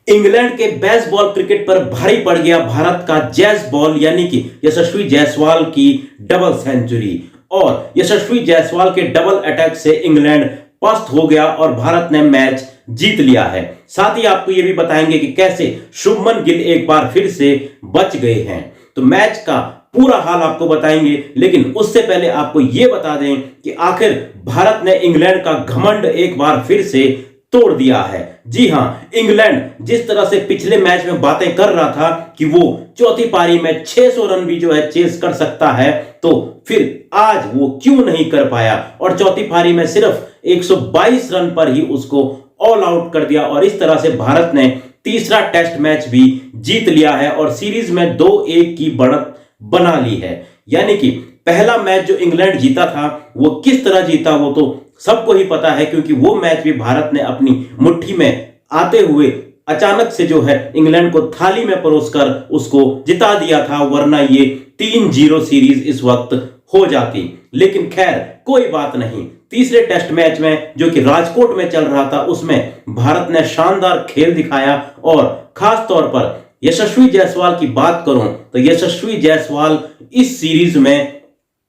England के baseball cricket पर भारी पड़ गया भारत का जैस बॉल यानी कि यशस्वी जायसवाल की डबल सेंचुरी। और यशस्वी जायसवाल के डबल अटैक से इंग्लैंड पस्त हो गया और भारत ने मैच जीत लिया है। साथ ही आपको यह भी बताएंगे कि कैसे शुभमन गिल एक बार फिर से बच गए हैं। तो मैच का पूरा हाल आपको बताएंगे, लेकिन उससे पहले आपको यह बता दें कि आखिर भारत ने इंग्लैंड का घमंड एक बार फिर से तोड़ दिया है। जी हां, इंग्लैंड जिस तरह से पिछले मैच में बातें कर रहा था कि वो चौथी पारी में 600 रन भी जो है चेस कर सकता है, तो फिर आज वो क्यों नहीं कर पाया और चौथी पारी में सिर्फ 122 रन पर ही उसको ऑल आउट कर दिया। और इस तरह से भारत ने तीसरा टेस्ट मैच भी जीत लिया है और सीरीज में 2-1 की बढ़त बना ली है। यानी कि पहला मैच जो इंग्लैंड जीता था वो किस तरह जीता वो तो सबको ही पता है, क्योंकि वो मैच भी भारत ने अपनी मुट्ठी में आते हुए अचानक से जो है इंग्लैंड को थाली में परोसकर उसको जिता दिया था, वरना ये 3-0 सीरीज इस वक्त हो जाती। लेकिन खैर कोई बात नहीं, तीसरे टेस्ट मैच में जो कि राजकोट में चल रहा था उसमें भारत ने शानदार खेल दिखाया। और खास तौर पर यशस्वी जायसवाल की बात करूं तो यशस्वी जायसवाल इस सीरीज में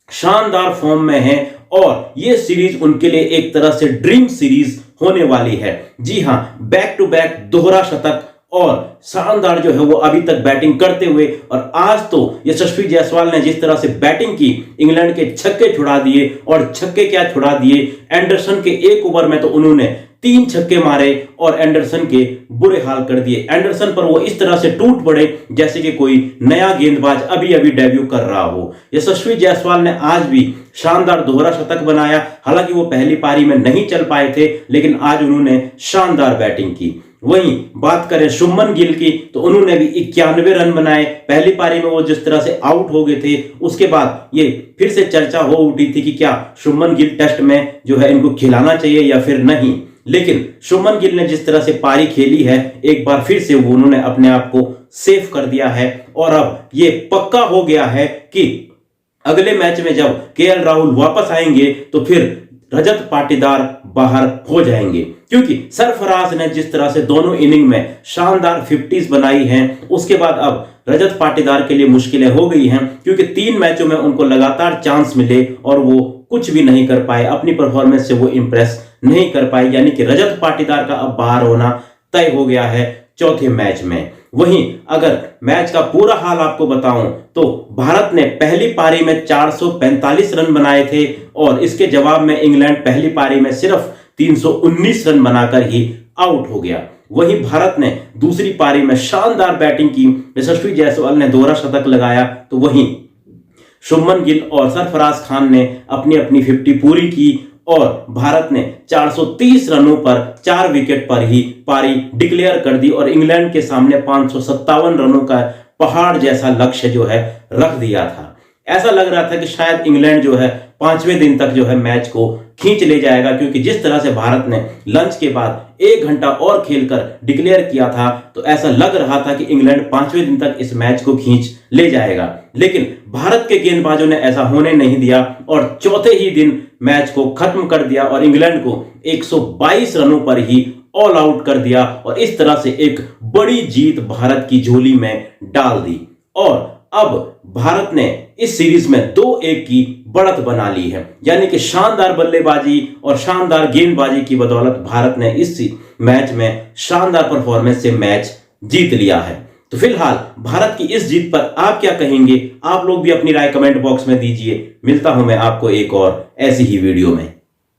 शानदार फॉर्म में है और यह सीरीज उनके लिए एक तरह से ड्रीम सीरीज होने वाली है। जी हां, बैक टू बैक दोहरा शतक और शानदार जो है वो अभी तक बैटिंग करते हुए, और आज तो यशस्वी जायसवाल ने जिस तरह से बैटिंग की, इंग्लैंड के छक्के छुड़ा दिए। और छक्के क्या छुड़ा दिए, एंडरसन के एक ओवर में तो उन्होंने 3 छक्के मारे और एंडरसन के बुरे हाल कर दिए। एंडरसन पर वो इस तरह से टूट पड़े जैसे कि कोई नया गेंदबाज अभी अभी डेब्यू कर रहा हो। यशस्वी जायसवाल ने आज भी शानदार दोहरा शतक बनाया। हालांकि वो पहली पारी में नहीं चल पाए थे, लेकिन आज उन्होंने शानदार बैटिंग की। वहीं बात करें शुभमन गिल की तो उन्होंने भी 91 रन बनाए। पहली पारी में वो जिस तरह से आउट हो गए थे, उसके बाद ये फिर से चर्चा हो उठी थी कि क्या शुभमन गिल टेस्ट में जो है इनको खिलाना चाहिए या फिर नहीं। लेकिन शुभमन गिल ने जिस तरह से पारी खेली है, एक बार फिर से वो उन्होंने अपने आप को सेफ कर दिया है। और अब ये पक्का हो गया है कि अगले मैच में जब केएल राहुल वापस आएंगे तो फिर रजत पाटीदार बाहर हो जाएंगे, क्योंकि सरफराज ने जिस तरह से दोनों इनिंग में शानदार 50s बनाई हैं, उसके बाद अब रजत पाटीदार के लिए मुश्किलें हो गई हैं, क्योंकि 3 मैचों में उनको लगातार चांस मिले और वो कुछ भी नहीं कर पाए, अपनी परफॉर्मेंस से वो इंप्रेस नहीं कर पाए। यानी कि रजत पाटीदार का अब बाहर होना तय हो गया है चौथे मैच में। वहीं अगर मैच का पूरा हाल आपको बताऊं तो भारत ने पहली पारी में 445 रन बनाए थे और इसके जवाब में इंग्लैंड पहली पारी में सिर्फ 319 रन बनाकर ही आउट हो गया। वहीं भारत ने दूसरी पारी में शानदार बैटिंग की, यशस्वी जायसवाल ने दोहरा शतक लगाया, तो वहीं शुभमन गिल और सरफराज खान ने अपनी अपनी 50 पूरी की और भारत ने 430 रनों पर 4 विकेट पर ही पारी डिक्लेयर कर दी और इंग्लैंड के सामने 557 रनों का पहाड़ जैसा लक्ष्य जो है रख दिया था। ऐसा लग रहा था कि शायद इंग्लैंड जो है 5वें दिन तक जो है मैच को खींच ले जाएगा, क्योंकि जिस तरह से भारत ने लंच के बाद 1 घंटा और खेलकर डिक्लेयर किया था, तो ऐसा लग रहा था कि इंग्लैंड 5वें दिन तक इस मैच को खींच ले जाएगा। लेकिन भारत के गेंदबाजों ने ऐसा होने नहीं दिया और चौथे ही दिन मैच को खत्म कर दिया और इंग्लैंड को 122 रनों पर ही ऑल आउट कर दिया और इस तरह से एक बड़ी जीत भारत की झोली में डाल दी। और अब भारत ने इस सीरीज में 2-1 की बढ़त बना ली है। यानी कि शानदार बल्लेबाजी और शानदार गेंदबाजी की बदौलत भारत ने इस मैच में शानदार परफॉर्मेंस से मैच जीत लिया है। तो फिलहाल भारत की इस जीत पर आप क्या कहेंगे? आप लोग भी अपनी राय कमेंट बॉक्स में दीजिए। मिलता हूं मैं आपको एक और ऐसी ही वीडियो में।